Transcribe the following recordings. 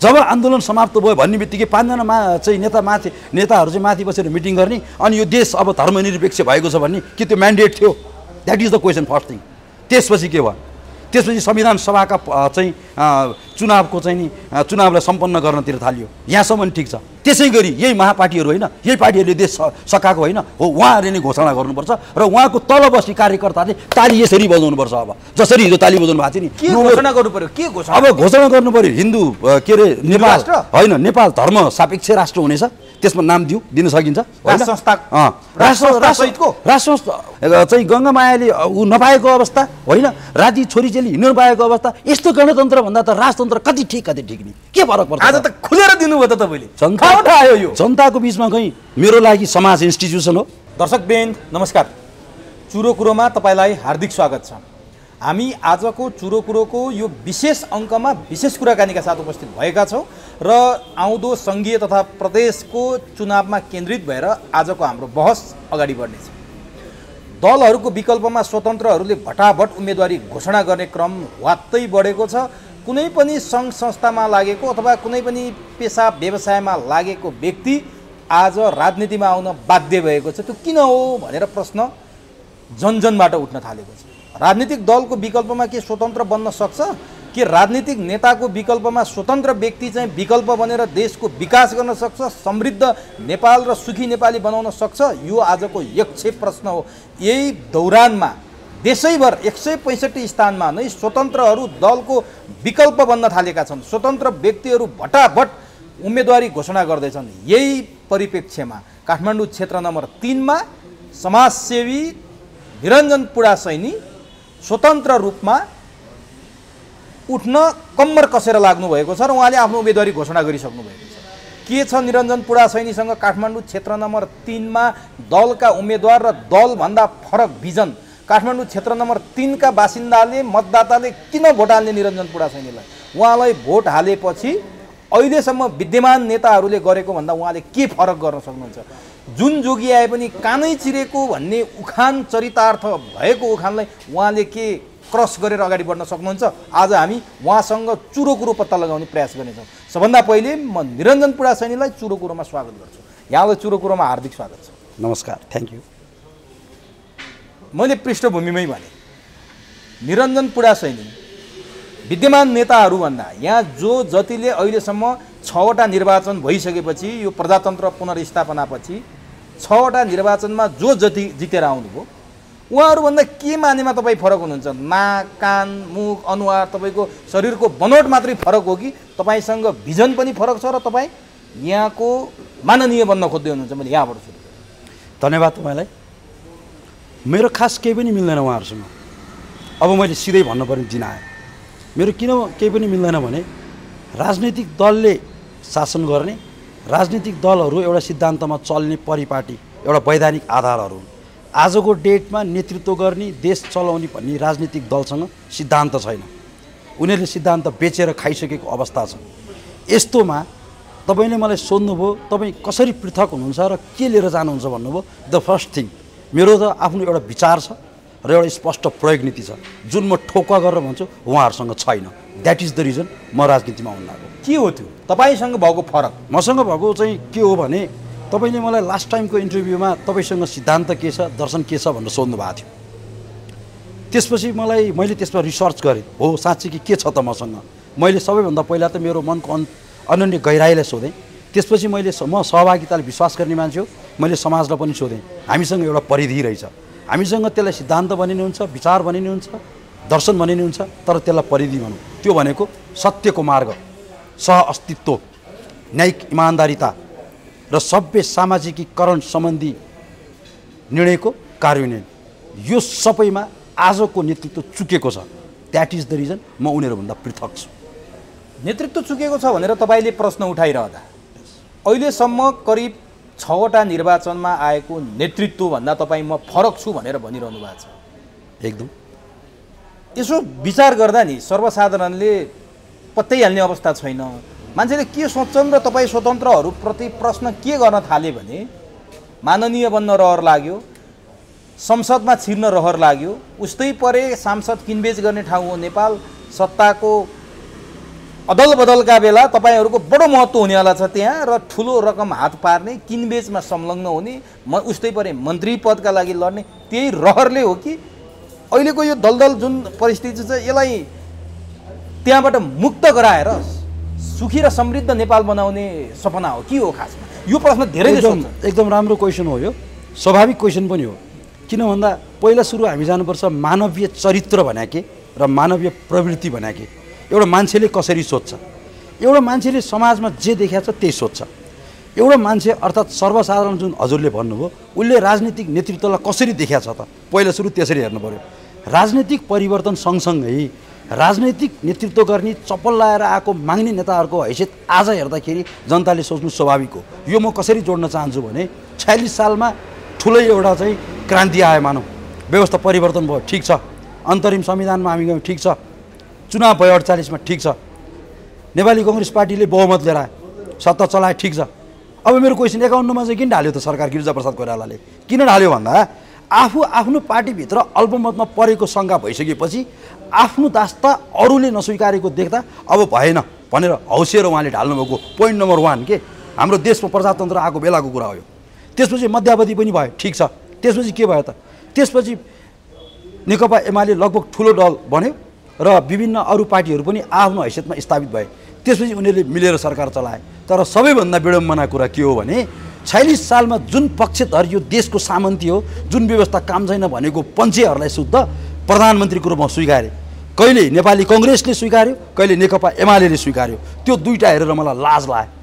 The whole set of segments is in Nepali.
जब आन्दोलन समाप्त भयो भन्ने बित्तिकै 5 जना चाहिँ नेताहरू चाहिँ माथि बसेर मिटिङ गर्ने अनि यो देश अब धर्मनिरपेक्ष भएको छ भन्ने के त्यो म्यान्डेट थियो? That is the question first thing. त्यसपछि के भयो? त्यसपछि संविधान सभाका चाहिँ चुनावको चाहिँ नि चुनावलाई सम्पन्न गर्नतिर थालियो। यहाँसम्म ठिक छ। त्यसै गरी यही महापार्टीहरू होइन, यही पार्टीहरूले देश सकाएको होइन हो, उहाँहरूले नै घोषणा गर्नुपर्छ र उहाँको तल बस्ने कार्यकर्ताले ताली यसरी बजाउनुपर्छ। अब जसरी हिजो ताली बजाउनु भएको थियो नि, के घोषणा गर्नु पर्यो? के घोषणा? अब घोषणा गर्नु पर्यो हिन्दू के अरे नेपाल होइन, नेपाल धर्म सापेक्ष राष्ट्र हुनेछ। त्यसमा नाम दिन सकिन्छ। राष्ट्र संस्था चाहिँ गङ्गामायाले ऊ नपाएको अवस्था होइन, राजी छोरीचेली हिँड्नु नपाएको अवस्था। यस्तो गणतन्त्र भन्दा त राजतन्त्र कति ठिक नि, के फरक पर्छ? आज त खुलेर दिनुभयो त तपाईँले। आयो यो जनताको बिचमा कहीँ मेरो लागि समाज इन्स्टिट्युसन हो। दर्शकवृन्द नमस्कार, चुरो कुरोमा तपाईँलाई हार्दिक स्वागत छ। हामी आजको चुरो कुरोको यो विशेष अङ्कमा विशेष कुराकानीका साथ उपस्थित भएका छौँ र आउँदो सङ्घीय तथा प्रदेशको चुनावमा केन्द्रित भएर आजको हाम्रो बहस अगाडि बढ्नेछ। दलहरूको विकल्पमा स्वतन्त्रहरूले भटाभट उम्मेदवारी घोषणा गर्ने क्रम वात्तै बढेको छ। कुनै पनि सङ्घ संस्थामा लागेको अथवा कुनै पनि पेसा व्यवसायमा लागेको व्यक्ति आज राजनीतिमा आउन बाध्य भएको छ। त्यो किन हो भनेर प्रश्न जनजनबाट उठ्न थालेको छ। राजनीतिक दलको विकल्पमा के स्वतन्त्र बन्न सक्छ? के राजनीतिक नेताको विकल्पमा स्वतन्त्र व्यक्ति चाहिँ विकल्प बनेर देशको विकास गर्न सक्छ, समृद्ध नेपाल र सुखी नेपाली बनाउन सक्छ? यो आजको यक्ष प्रश्न हो। यही दौरानमा देशैभर 165 स्थानमा नै स्वतन्त्रहरू दलको विकल्प बन्न थालेका छन्। स्वतन्त्र व्यक्तिहरू भटाभट उम्मेदवारी घोषणा गर्दैछन्। यही परिप्रेक्ष्यमा काठमाडौँ क्षेत्र नम्बर 3 मा समाजसेवी निरञ्जन पुडासैनी स्वतन्त्र रूपमा उठ्न कम्मर कसेर लाग्नु भएको छ र उहाँले आफ्नो उम्मेदवारी घोषणा गरिसक्नु भएको छ। के छ निरञ्जन पुडासैनीसँग काठमाडौँ क्षेत्र नम्बर 3 मा दलका उम्मेदवार र दलभन्दा फरक भिजन? काठमाडौँ क्षेत्र नम्बर 3 का बासिन्दाले मतदाताले किन भोट हाल्ने निरञ्जन पुडासैनीलाई? उहाँलाई भोट हालेपछि अहिलेसम्म विद्यमान नेताहरूले गरेको भन्दा उहाँले के फरक गर्न सक्नुहुन्छ? जुन जोगी आए पनि कानै चिरेको भन्ने उखान चरितार्थ भएको उखानलाई उहाँले के क्रस गरेर अगाडि बढ्न सक्नुहुन्छ? आज हामी उहाँसँग चुरो कुरो पत्ता लगाउने प्रयास गर्नेछौँ। सबभन्दा पहिले म निरञ्जन पुडासैनीलाई चुरो कुरोमा स्वागत गर्छु। यहाँलाई चुरो कुरोमा हार्दिक स्वागत छ। नमस्कार, थ्याङ्क यू। मैले पृष्ठभूमिमै भने निरञ्जन पुडासैनी विद्यमान नेताहरूभन्दा यहाँ जतिले अहिलेसम्म 6वटा निर्वाचन भइसकेपछि यो प्रजातन्त्र पुनर्स्थापनापछि 6वटा निर्वाचनमा जति जितेर आउनुभयो, उहाँहरूभन्दा के मानेमा तपाईँ फरक हुनुहुन्छ? नाक, कान, मुख, अनुहार, तपाईँको शरीरको बनोट मात्रै फरक हो कि तपाईँसँग भिजन पनि फरक छ र तपाईँ यहाँको माननीय बन्न खोज्दै हुनुहुन्छ? मैले यहाँबाट सुरु गरेँ। धन्यवाद तपाईँलाई। मेरो खास केही पनि मिल्दैन उहाँहरूसँग। अब मैले सिधै भन्नु पर्ने दिन आयो। मेरो किन केही पनि मिल्दैन भने राजनीतिक दलले शासन गर्ने, राजनीतिक दलहरू एउटा सिद्धान्तमा चल्ने परिपाटी, एउटा वैधानिक आधारहरू हुन्। आजको डेटमा नेतृत्व गर्ने, देश चलाउने भन्ने राजनीतिक दलसँग सिद्धान्त छैन। उनीहरूले सिद्धान्त बेचेर खाइसकेको अवस्था छ। यस्तोमा तपाईँले मलाई सोध्नुभयो तपाईँ कसरी पृथक हुनुहुन्छ र के लिएर जानुहुन्छ भन्नुभयो। द फर्स्ट थिङ, मेरो त आफ्नो एउटा विचार छ र एउटा स्पष्ट प्रयोग नीति छ जुन म ठोक्का गरेर भन्छु उहाँहरूसँग छैन। द्याट इज द रिजन म राजनीतिमा आउन लागेको। के हो त्यो तपाईँसँग भएको फरक? मसँग भएको चाहिँ के हो भने तपाईँले मलाई लास्ट टाइमको इन्टरभ्यूमा तपाईँसँग सिद्धान्त के छ, दर्शन के छ भनेर सोध्नु भएको थियो। त्यसपछि मैले त्यसमा रिसर्च गरेँ। हो साँच्चै के छ त मसँग? मैले सबैभन्दा पहिला त मेरो मनको अनन्य गहिराइलाई सोधेँ। त्यसपछि म सहभागिताले विश्वास गर्ने मान्छे हो। मैले समाजलाई पनि सोधेँ हामीसँग एउटा परिधि रहेछ, हामीसँग त्यसलाई सिद्धान्त भनिने हुन्छ, विचार भनिने हुन्छ, दर्शन भनिने हुन्छ, तर त्यसलाई परिधि भनौँ। त्यो भनेको सत्यको मार्ग, सह अस्तित्व, न्यायिक इमान्दारिता र सभ्य सामाजिकीकरण सम्बन्धी निर्णयको कार्यान्वयन। यो सबैमा आजको नेतृत्व चुकेको छ। द्याट इज द रिजन म उनीहरूभन्दा पृथक छु। नेतृत्व चुकेको छ भनेर तपाईँले प्रश्न उठाइरहँदा अहिलेसम्म करिब 6वटा निर्वाचनमा आएको नेतृत्वभन्दा तपाईँ म फरक छु भनेर भनिरहनु भएको छ। एकदम यसो विचार गर्दा नि सर्वसाधारणले पत्तै हाल्ने अवस्था छैन। मान्छेले के सोच्छन् र तपाईँ स्वतन्त्रहरूप्रति प्रश्न के गर्न थाले भने माननीय बन्न रहर लाग्यो, संसदमा छिर्न रहर लाग्यो, उस्तै परे सांसद किनबेच गर्ने ठाउँ हो नेपाल, सत्ताको अदल बदलका बेला तपाईँहरूको बडो महत्त्व हुनेवाला छ त्यहाँ र ठुलो रकम हात पार्ने किनबेचमा संलग्न हुने उस्तै परे मन्त्री पदका लागि लड्ने त्यही रहरले हो कि अहिलेको यो दलदल जुन परिस्थिति छ यसलाई त्यहाँबाट मुक्त गराएर सुखी र समृद्ध नेपाल बनाउने सपना हो कि हो खासमा? यो प्रश्न धेरै एकदम राम्रो क्वेसन हो। यो स्वाभाविक क्वेसन पनि हो। किन भन्दा पहिला सुरु हामी जानुपर्छ मानवीय चरित्र भने के र मानवीय प्रवृत्ति भने के। एउटा मान्छेले कसरी सोच्छ, एउटा मान्छेले समाजमा जे देखाएको छ त्यही सोच्छ। एउटा मान्छे अर्थात् सर्वसाधारण जुन हजुरले भन्नुभयो उसले राजनीतिक नेतृत्वलाई कसरी देखाएको छ त पहिला सुरु त्यसरी हेर्नु पर्यो। राजनीतिक परिवर्तन सँगसँगै राजनैतिक नेतृत्व गर्ने चप्पल लाएर आएको माग्ने नेताहरूको हैसियत आज हेर्दाखेरि जनताले सोच्नु स्वाभाविक हो। यो म कसरी जोड्न चाहन्छु भने 46 सालमा ठुलै एउटा चाहिँ क्रान्ति आयो मानौँ, व्यवस्था परिवर्तन भयो, ठिक छ। अन्तरिम संविधानमा हामी गयौँ, ठिक छ। चुनाव भयो 48मा, ठिक छ। नेपाली कांग्रेस पार्टीले बहुमत लिएर आयो, सत्ता चलायो, ठिक छ। अब मेरो क्वेसन 51मा चाहिँ किन ढाल्यो त सरकार गिरिजाप्रसाद कोइरालाले? किन ढाल्यो भन्दा आफू आफ्नो पार्टीभित्र अल्पमतमा परेको शङ्का भइसकेपछि आफ्नो दास्ता अरूले नस्वीकारेको देख्दा अब भएन भनेर हौसिएर उहाँले ढाल्नुभएको पोइन्ट नम्बर 1 के हाम्रो देशमा प्रजातन्त्र आएको बेलाको कुरा हो यो। त्यसपछि मध्यावधि पनि भयो, ठिक छ। त्यसपछि के भयो त? त्यसपछि नेकपा एमाले लगभग ठुलो दल बन्यो र विभिन्न अरू पार्टीहरू पनि आफ्नो हैसियतमा स्थापित भए। त्यसपछि उनीहरूले मिलेर सरकार चलाए। तर सबैभन्दा विडम्बना कुरा के हो भने 46 सालमा जुन पक्षधर यो देशको सामन्ती हो, जुन व्यवस्था काम छैन भनेको पञ्चेहरूलाई शुद्ध प्रधानमन्त्रीको रूपमा स्वीकारे। कहिले नेपाली कांग्रेसले स्वीकार्यो, कहिले नेकपा एमालेले स्वीकार्यो। त्यो दुईटा हेरेर मलाई लाज लाग्यो।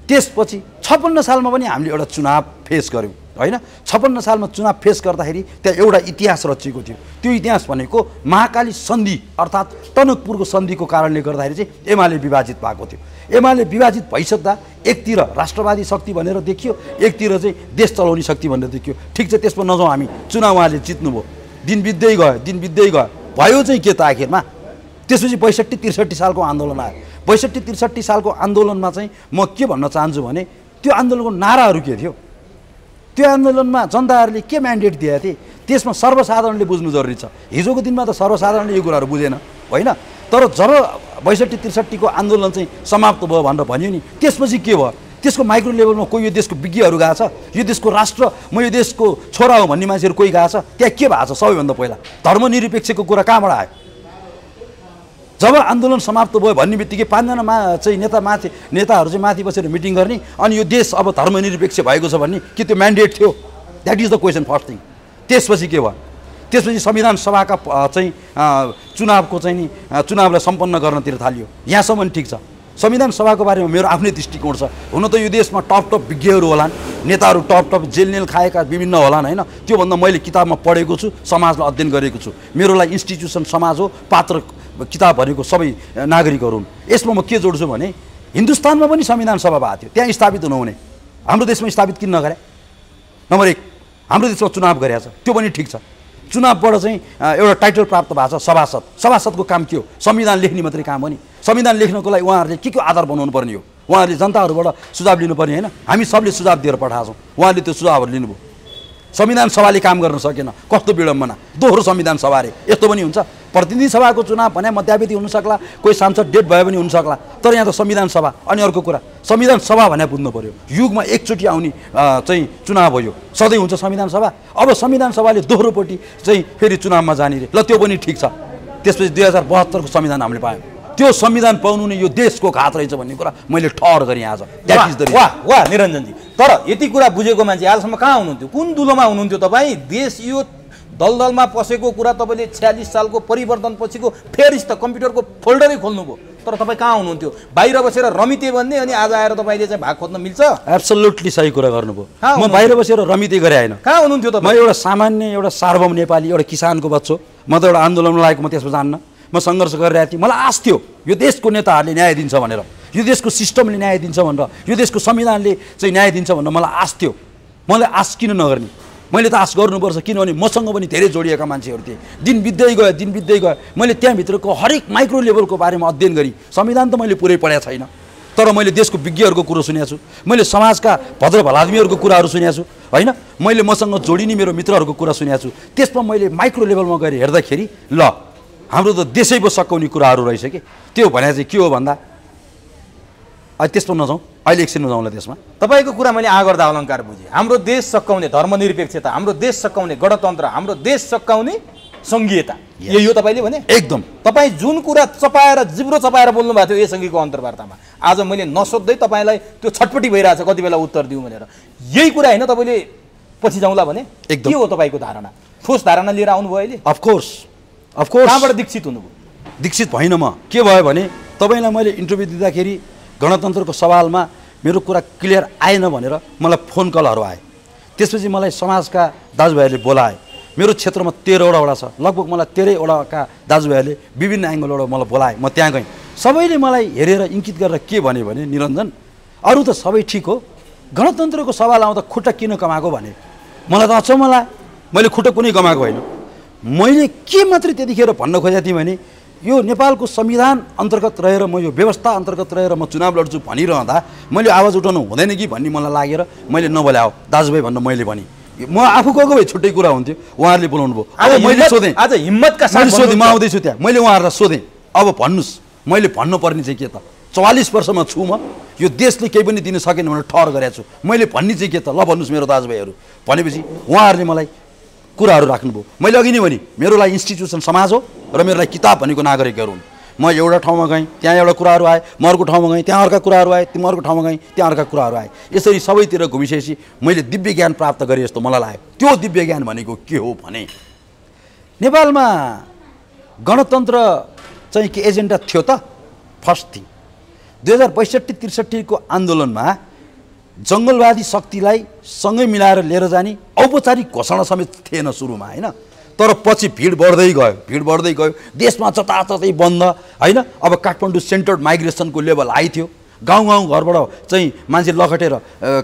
त्यसपछि 56 सालमा पनि हामीले एउटा चुनाव फेस गऱ्यौँ हैन। 56 सालमा चुनाव फेस गर्दाखेरि त्यहाँ एउटा इतिहास रचिएको थियो। त्यो इतिहास भनेको महाकाली सन्धि अर्थात् टनकपुरको सन्धिको कारणले गर्दाखेरि चाहिँ एमाले विभाजित भएको थियो। एमाले विभाजित भइसक्दा एकतिर राष्ट्रवादी शक्ति भनेर देखियो, एकतिर चाहिँ देश चलाउने शक्ति भनेर देखियो। ठिक छ, त्यसमा नजाउँ हामी। चुनाव उहाँले जित्नुभयो, दिन बित्दै गयो, भयो चाहिँ के त आखिरमा? त्यसपछि 62-63 सालको आन्दोलन आयो। 62-63 सालको आन्दोलनमा चाहिँ म के भन्न चाहन्छु भने त्यो आन्दोलनको नाराहरू के थियो? त्यो आन्दोलनमा जनताहरूले के म्यान्डेट दिएका थिए त्यसमा सर्वसाधारणले बुझ्नु जरुरी छ। हिजोको दिनमा त सर्वसाधारणले यो कुराहरू बुझेन होइन। तर जब 62-63 को आन्दोलन चाहिँ समाप्त भयो भनेर भन्यो नि, त्यसपछि के भयो? त्यसको माइक्रो लेभलमा कोही यो देशको विज्ञहरू गएको छ, यो देशको राष्ट्र म यो देशको छोरा हो भन्ने मान्छेहरू कोही गएको छ? त्यहाँ के भएको छ? सबैभन्दा पहिला धर्मनिरपेक्षको कुरा कहाँबाट आयो? जब आन्दोलन समाप्त भयो भन्ने बित्तिकै 5 जना चाहिँ नेताहरू चाहिँ माथि बसेर मिटिङ गर्ने अनि यो देश अब धर्मनिरपेक्ष भएको छ भन्ने के त्यो म्यान्डेट थियो? That is the question first thing. त्यसपछि के भयो? त्यसपछि संविधान सभाका चाहिँ चुनावको चाहिँ नि चुनावलाई सम्पन्न गर्नतिर थालियो। यहाँसम्म ठिक छ। संविधान सभाको बारेमा मेरो आफ्नै दृष्टिकोण छ। हुन त यो देशमा टप विज्ञहरू होलान्, नेताहरू टप जेल खाएका विभिन्न होलान् होइन। त्योभन्दा मैले किताबमा पढेको छु, समाजलाई अध्ययन गरेको छु। मेरो लागि इन्स्टिट्युसन समाज हो, पात्र किताब भनेको सबै नागरिकहरू हुन्। यसमा म के जोड्छु भने हिन्दुस्तानमा पनि संविधान सभा भएको थियो, त्यहाँ स्थापित हुनुहुने। हाम्रो देशमा स्थापित किन नगरे? नम्बर 1, हाम्रो देशमा चुनाव गरेको छ, त्यो पनि ठिक छ। चुनावबाट चाहिँ एउटा टाइटल प्राप्त भएको छ सभासद। सभासदको काम के हो? संविधान लेख्ने मात्रै काम हो नि। संविधान लेख्नको लागि उहाँहरूले के आधार बनाउनु पर्ने हो? उहाँहरूले जनताहरूबाट सुझाव लिनुपर्ने होइन। हामी सबले सुझाव दिएर पठाएको छौँ, उहाँहरूले त्यो सुझावहरू लिनुभयो। संविधान सभाले काम गर्न सकेन, कस्तो विडम्बना। दोहोरो संविधान सभा रे, यस्तो पनि हुन्छ? प्रतिनिधि सभाको चुनाव भने मध्यावधि हुनसक्ला, कोही सांसद डेड भयो भने हुनसक्ला, तर यहाँ त संविधान सभा। अनि अर्को कुरा, संविधान सभा भने बुझ्नु पर्यो युगमा एकचोटि आउने चाहिँ चुनाव हो यो, सधैँ हुन्छ संविधान सभा। अब संविधान सभाले दोहोरोपट्टि चाहिँ फेरि चुनावमा जाने रे, ल त्यो पनि ठिक छ। त्यसपछि 2072 को संविधान हामीले पायौँ। त्यो संविधान पाउनु नै यो देशको घात रहेछ भन्ने कुरा मैले ठहर गरेँ आज। वाह निरञ्जनजी, तर यति कुरा बुझेको मान्छे आजसम्म कहाँ हुनुहुन्थ्यो? कुन दुलोमा हुनुहुन्थ्यो तपाईँ? देश यो दलदलमा पसेको कुरा तपाईँले 46 सालको परिवर्तन पछिको फेरि त कम्प्युटरको फोल्डरै खोल्नुभयो, तर तपाईँ कहाँ हुनुहुन्थ्यो? बाहिर बसेर रमिते भन्ने अनि आज आएर तपाईँले चाहिँ भाग खोज्न मिल्छ? एब्सोल्युटली सही कुरा गर्नुभयो। म बाहिर बसेर रमिते गरे होइन। कहाँ हुनुहुन्थ्यो तपाईँ? म एउटा सामान्य एउटा सार्वभौम नेपाली, एउटा किसानको बच्चो। म त एउटा आन्दोलन लागेको, म त्यसमा जान्न। म सङ्घर्ष गरिरहेको थिएँ। मलाई आश थियो यो देशको नेताहरूले न्याय दिन्छ भनेर, यो देशको सिस्टमले न्याय दिन्छ भनेर, यो देशको संविधानले चाहिँ न्याय दिन्छ भनेर मलाई आश थियो। मलाई आश किन नगर्ने? मैले त आश गर्नुपर्छ, किनभने मसँग पनि धेरै जोडिएका मान्छेहरू थिए। दिन बित्दै गयो। मैले त्यहाँभित्रको हरेक माइक्रो लेभलको बारेमा अध्ययन गरेँ। संविधान त मैले पुरै पढेको छैन, तर मैले देशको विज्ञहरूको कुरो सुनेको छु, मैले समाजका भद्र भलादमीहरूको कुराहरू सुनेको छु होइन। मैले मसँग जोडिने मेरो मित्रहरूको कुरा सुनेको छु। त्यसमा मैले माइक्रो लेभलमा गएर हेर्दाखेरि ल हाम्रो त देशै पो सकाउने कुराहरू रहेछ कि। त्यो भने चाहिँ के हो भन्दा त्यसमा नजाउँ, अहिले एकछिन नजाउँला त्यसमा। तपाईँको कुरा मैले आगर्दा अलङ्कार बुझेँ। हाम्रो देश सकाउने धर्मनिरपेक्षता, हाम्रो देश सकाउने गणतन्त्र, हाम्रो देश सकाउने सङ्घीयता, यो तपाईँले भने एकदम। तपाईँ जुन कुरा चपाएर जिब्रो चपाएर बोल्नु भएको थियो यससँगीको अन्तर्वार्तामा, आज मैले नसोध्दै तपाईँलाई त्यो छटपट्टि भइरहेछ कति बेला उत्तर दिउँ भनेर, यही कुरा होइन तपाईँले पछि जाउँला भने? एकदम। के हो तपाईँको धारणा? ठोस धारणा लिएर आउनुभयो अहिले? अफकोर्स कहाँबाट दीक्षित हुनुभयो? दीक्षित भइन म। के भयो भने तपाईँलाई मैले इन्टरभ्यू दिँदाखेरि गणतन्त्रको सवालमा मेरो कुरा क्लियर आएन भनेर मलाई फोन कलहरू आए। त्यसपछि मलाई समाजका दाजुभाइहरूले बोलाए। मेरो क्षेत्रमा 13वटा वडा छ, लगभग मलाई 13वटाका दाजुभाइहरूले विभिन्न एङ्गलबाट मलाई बोलाए। म त्यहाँ गएँ। सबैले मलाई हेरेर इङ्कित गरेर के भने निरञ्जन, अरू त सबै ठिक हो, गणतन्त्रको सवाल आउँदा खुट्टा किन कमाएको भने। मलाई त अचम्म लाग्यो। मैले खुट्टा कुनै कमाएको होइन। मैले के मात्रै त्यतिखेर भन्न खोजेको थिएँ भने यो नेपालको संविधान अन्तर्गत रहेर म यो व्यवस्था अन्तर्गत रहेर म चुनाव लड्छु भनिरहँदा मैले आवाज उठाउनु हुँदैन कि भन्ने मलाई लागेर मैले नबोलाओ दाजुभाइ भन्न मैले भने। म आफू गएको भए छुट्टै कुरा हुन्थ्यो, उहाँहरूले बोलाउनु भयो। अब मैले सोधेँ, आज हिम्मतका साथ सोधेँ, म आउँदैछु त्यहाँ। मैले उहाँहरूलाई सोधेँ, अब भन्नुहोस् मैले भन्नुपर्ने चाहिँ के त? 44 वर्षमा छु म, यो देशले केही पनि दिन सकेन भनेर ठहर गरेको छु। मैले भन्ने चाहिँ के त? ल भन्नुहोस् मेरो दाजुभाइहरू भनेपछि उहाँहरूले मलाई कुराहरू राख्नुभयो। मैले अघि नै भने मेरो लागि इन्स्टिट्युसन समाज हो र मेरो लागि किताब भनेको नागरिकहरू हुन्। म एउटा ठाउँमा गएँ, त्यहाँ एउटा कुराहरू आए, म अर्को ठाउँमा गएँ, त्यहाँ अर्का कुराहरू आए, म अर्को ठाउँमा गएँ, त्यहाँ अर्का कुराहरू आए। यसरी सबैतिर घुमिसकेपछि मैले दिव्य ज्ञान प्राप्त गरेँ जस्तो मलाई लाग्यो। त्यो दिव्य ज्ञान भनेको के हो भने नेपालमा गणतन्त्र चाहिँ के एजेन्डा थियो त? फर्स्ट थिङ 2062-63 को आन्दोलनमा जङ्गलवादी शक्तिलाई सँगै मिलाएर लिएर जाने औपचारिक घोषणा समेत थिएन सुरुमा, होइन? तर पछि भिड बढ्दै गयो, देशमा जताततै बन्द, होइन? अब काठमाडौँ सेन्टर्ड माइग्रेसनको लेभल हाई थियो। गाउँ घरबाट चाहिँ मान्छे लखटेर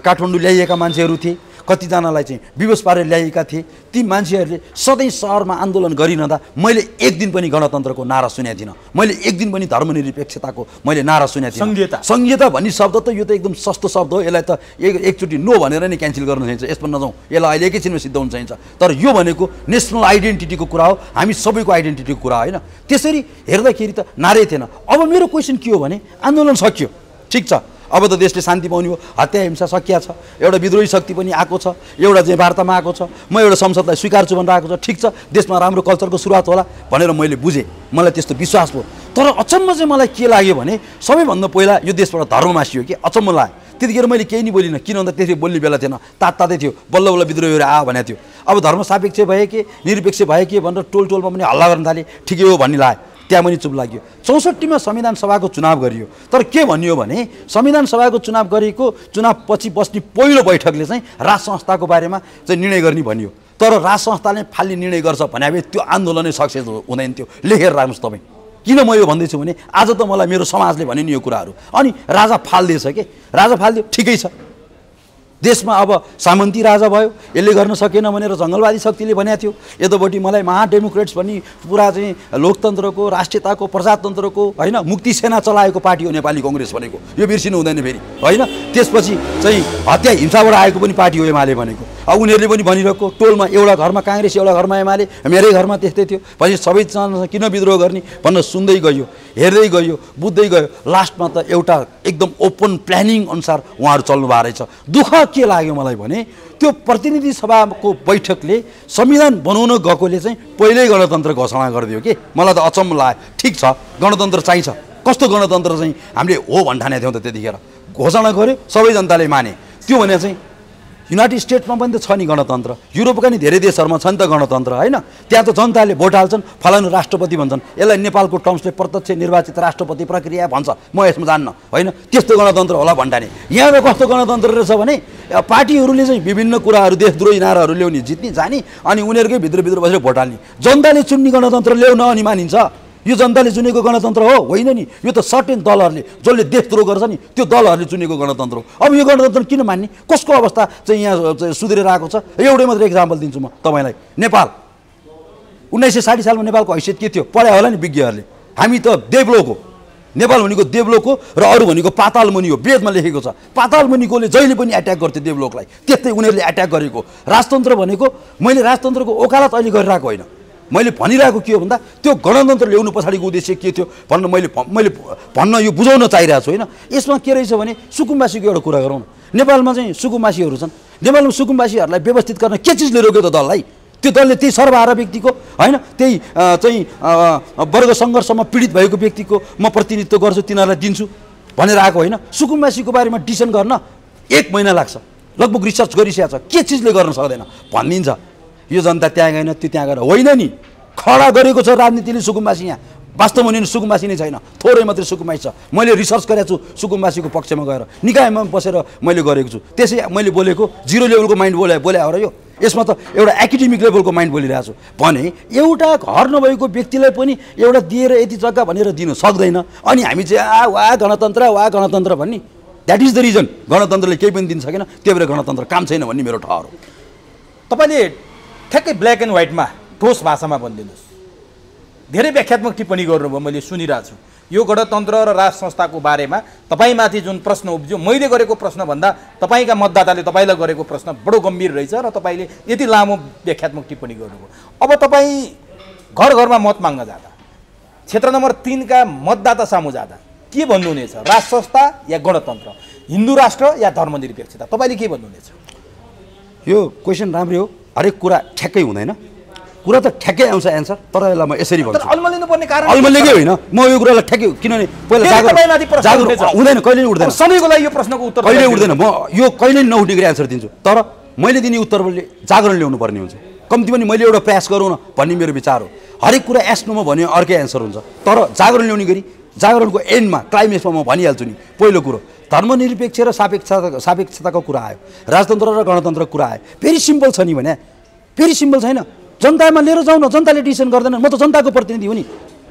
काठमाडौँ ल्याइएका मान्छेहरू थिए। कतिजनालाई चाहिँ विवश पारेर ल्याइएका थिए। ती मान्छेहरूले सधैँ सहरमा आन्दोलन गरिरहँदा मैले एक दिन पनि गणतन्त्रको नारा सुनेको थिइनँ। मैले एक दिन पनि धर्मनिरपेक्षताको मैले नारा सुनेको थिइनँ। संहिता भन्ने शब्द त यो त एकदम सस्तो शब्द हो। यसलाई त एकचोटि नो भनेर नै क्यान्सल गर्न चाहिन्छ। यसमा नजाउँ, यसलाई अहिले एकैछिनमा सिद्धाउनु चाहिन्छ। तर यो भनेको नेसनल आइडेन्टिटीको कुरा हो, हामी सबैको आइडेन्टिटीको कुरा होइन। त्यसरी हेर्दाखेरि त नारै थिएन। अब मेरो क्वेसन के हो भने आन्दोलन सकियो, ठिक छ, अब त देशले शान्ति पाउने हो, हत्या हिंसा सकिया छ, एउटा विद्रोही शक्ति पनि आएको छ, एउटा चाहिँ वार्तामा आएको छ, म एउटा संसदलाई स्वीकार्छु भनेर आएको छ, ठिक छ, देशमा राम्रो कल्चरको सुरुवात होला भनेर मैले बुझेँ। मलाई त्यस्तो विश्वास भयो। तर अचम्म चाहिँ मलाई के लाग्यो भने सबैभन्दा पहिला यो देशबाट धर्म मासियो कि अचम्म लाग्यो। त्यतिखेर मैले केही नै बोलिनँ, किन भन्दा त्यसरी बोल्ने बेला थिएन, तातै थियो, बल्ल बल्ल विद्रोहीहरू आ भनेको थियो। अब धर्म सापेक्ष भए के निरपेक्ष भए के भनेर टोलमा पनि हल्ला गर्न थालेँ, ठिकै हो भन्ने लाग्यो। त्यहाँ पनि चुप लाग्यो। 64 संविधान सभाको चुनाव गरियो। तर के भनियो भने संविधान सभाको चुनाव गरेको चुनाव पछि बस्ने पहिलो बैठकले चाहिँ राज संस्थाको बारेमा चाहिँ निर्णय गर्ने भनियो। तर राज संस्थाले फाल्ने निर्णय गर्छ भने त्यो आन्दोलनै सक्सेस हुँदैन थियो। लेखेर राख्नुहोस् तपाईँ। किन म यो भन्दैछु भने आज त मलाई मेरो समाजले भन्यो नि यो कुराहरू। अनि राजा फाल्दैछ के, राजा फालिदियो, ठिकै छ। देशमा अब सामन्ती राजा भयो, यसले गर्न सकेन भनेर जङ्गलवादी शक्तिले भनेको थियो। यतापट्टि मलाई महाडेमोक्रेट्स भन्ने पुरा चाहिँ लोकतन्त्रको, राष्ट्रियताको, प्रजातन्त्रको, होइन, मुक्ति सेना चलाएको पार्टी हो नेपाली कङ्ग्रेस भनेको, यो बिर्सिनु हुँदैन फेरि, होइन? त्यसपछि चाहिँ हत्या हिंसाबाट आएको पनि पार्टी हो एमाले भनेको। अब उनीहरूले पनि भनिरहेको टोलमा एउटा घरमा काङ्ग्रेस, एउटा घरमा एमाले, मेरै घरमा त्यस्तै थियो। पछि सबैजना किन विद्रोह गर्ने भनेर सुन्दै गयो, हेर्दै गयो, बुझ्दै गयो। लास्टमा त एउटा एकदम ओपन प्लानिङ अनुसार उहाँहरू चल्नु भएको रहेछ। दुःख के लाग्यो मलाई भने त्यो प्रतिनिधि सभाको बैठकले संविधान बनाउन गएकोले चाहिँ पहिल्यै गणतन्त्र घोषणा गरिदियो कि मलाई त अचम्म लाग्यो। ठिक छ, गणतन्त्र चाहिन्छ। कस्तो गणतन्त्र चाहिँ हामीले हो भन्ठाने थियौँ त त्यतिखेर। घोषणा गर्यो, सबै जनताले माने। त्यो भने चाहिँ युनाइटेड स्टेट्समा पनि त छ नि गणतन्त्र, युरोपका नि धेरै देशहरूमा छ नि त गणतन्त्र, होइन? त्यहाँ त जनताले भोट हाल्छन्, फलानु राष्ट्रपति भन्छन्। यसलाई नेपालको टर्म्सले प्रत्यक्ष निर्वाचित राष्ट्रपति प्रक्रिया भन्छ। म यसमा जान्न, होइन? त्यस्तो गणतन्त्र होला भन्टाने। यहाँ त कस्तो गणतन्त्र रहेछ भने पार्टीहरूले चाहिँ विभिन्न कुराहरू, देशद्रोही नाराहरू ल्याउने, जित्ने, जाने, अनि उनीहरूकै भित्र बसेर भोट हाल्ने। जनताले चुन्ने गणतन्त्र ल्याउन अनि मानिन्छ? यो जनताले चुनेको गणतन्त्र हो? होइन नि। यो त सर्टेन दलहरूले, जसले देशद्रोह गर्छ नि, त्यो दलहरूले चुनेको गणतन्त्र हो। अब यो गणतन्त्र किन मान्ने? कसको अवस्था चाहिँ यहाँ सुध्रेर आएको छ? एउटै मात्रै इक्जाम्पल दिन्छु म तपाईँलाई। नेपाल 1960 सालमा नेपालको हैसियत के थियो? पढायो होला नि विज्ञहरूले। हामी त देवलोक हो। नेपाल भनेको देवलोक हो र अरू भनेको पाताल मुनि हो। वेदमा लेखेको छ पाताल मुनिकोले जहिले पनि एट्याक गर्थ्यो देवलोकलाई, त्यस्तै उनीहरूले एट्याक गरेको। राजतन्त्र भनेको, मैले राजतन्त्रको वकालत अहिले गरिरहेको होइन, मैले भनिरहेको के हो भन्दा त्यो गणतन्त्र ल्याउनु पछाडिको उद्देश्य के थियो भन्न मैले भन्न यो बुझाउन चाहिरहेको छु होइन। यसमा के रहेछ भने सुकुम्बासीको एउटा कुरा गरौँ न। नेपालमा चाहिँ सुकुम्बासीहरू छन्, नेपालमा सुकुम्बासीहरूलाई व्यवस्थित गर्न के चिजले रोक्यो त दललाई? त्यो दलले त्यही सर्वहारा व्यक्तिको होइन, त्यही चाहिँ वर्ग सङ्घर्षमा पीडित भएको व्यक्तिको म प्रतिनिधित्व गर्छु, तिनीहरूलाई दिन्छु भनेर आएको होइन। सुकुम्बासीको बारेमा डिसिसन गर्न 1 महिना लाग्छ, लगभग रिसर्च गरिसकेको छ, के चिजले गर्न सक्दैन भनिदिन्छ। यो जनता त्यहाँ गएन, त्यो त्यहाँ गएर होइन नि, खडा गरेको छ राजनीतिले सुकुम्बासी। यहाँ वास्तवमा नि सुकुम्बासी नै छैन, थोरै मात्रै सुकुम्बासी छ। मैले रिसर्च गरेको छु सुकुम्बासीको पक्षमा गएर, निकायमा बसेर मैले गरेको छु। त्यसै मैले बोलेको 0 लेभलको माइन्ड बोले हो र यो। यसमा त एउटा एकाडेमिक लेभलको माइन्ड बोलिरहेको छु भने एउटा घर नभएको व्यक्तिलाई पनि एउटा दिएर यति जग्गा भनेर दिन सक्दैन। अनि हामी चाहिँ वा गणतन्त्र भन्ने, द्याट इज द रिजन गणतन्त्रले केही पनि दिन सकेन, त्यही भएर गणतन्त्र काम छैन भन्ने मेरो ठहर हो। तपाईँले ठ्याक्कै ब्ल्याक एन्ड व्हाइटमा ठोस भाषामा भनिदिनुहोस्। धेरै व्याख्यात्मक टिप्पणी गर्नुभयो, मैले सुनिरहेको छु। यो गणतन्त्र र राज संस्थाको बारेमा तपाईँमाथि जुन प्रश्न उब्ज्यो, मैले गरेको प्रश्नभन्दा तपाईँका मतदाताले तपाईँलाई गरेको प्रश्न बडो गम्भीर रहेछ र तपाईँले यति लामो व्याख्यात्मक टिप्पणी गर्नुभयो। अब तपाईँ घर घरमा मत माग्न जाँदा, क्षेत्र नम्बर 3 का मतदाता सामु जाँदा के भन्नुहुनेछ? राज संस्था या गणतन्त्र, हिन्दू राष्ट्र या धर्मनिरपेक्षता, तपाईँले के भन्नुहुनेछ? यो क्वेसन राम्रै हो, हरेक कुरा ठ्याक्कै हुँदैन, कुरा त ठ्याक्कै आउँछ एन्सर, तर यसलाई म यसरी भन्छु अल्मलिनु पर्ने कारण अल्मलिएकै होइन। म यो कुरालाई ठ्याक्कै, किनभने पहिला जागरुक हुँदैन, कहिले उठ्दैन, सबैको लागि यो प्रश्नको उत्तर कहिले उठ्दैन। म यो कहिले नउठ्ने गरी एन्सर दिन्छु, तर मैले दिने उत्तरले जागरण ल्याउनु पर्ने हुन्छ। कम्ती पनि मैले एउटा प्रयास गरौँ न भन्ने मेरो विचार हो। हरेक कुरा एस्नुमा भन्यो अर्कै एन्सर हुन्छ, तर जागरण ल्याउने गरी जागरणको एन्डमा क्लाइमेक्समा म भनिहाल्छु नि। पहिलो कुरो धर्मनिरपेक्ष र सापेक्षताको कुरा आयो, राजतन्त्र र गणतन्त्रको कुरा आयो। फेरि सिम्पल छ नि भने, फेरि सिम्पल छैन। जनतामा लिएर जाउँ न, जनताले डिसिसन गर्दैन। म त जनताको प्रतिनिधि हो नि,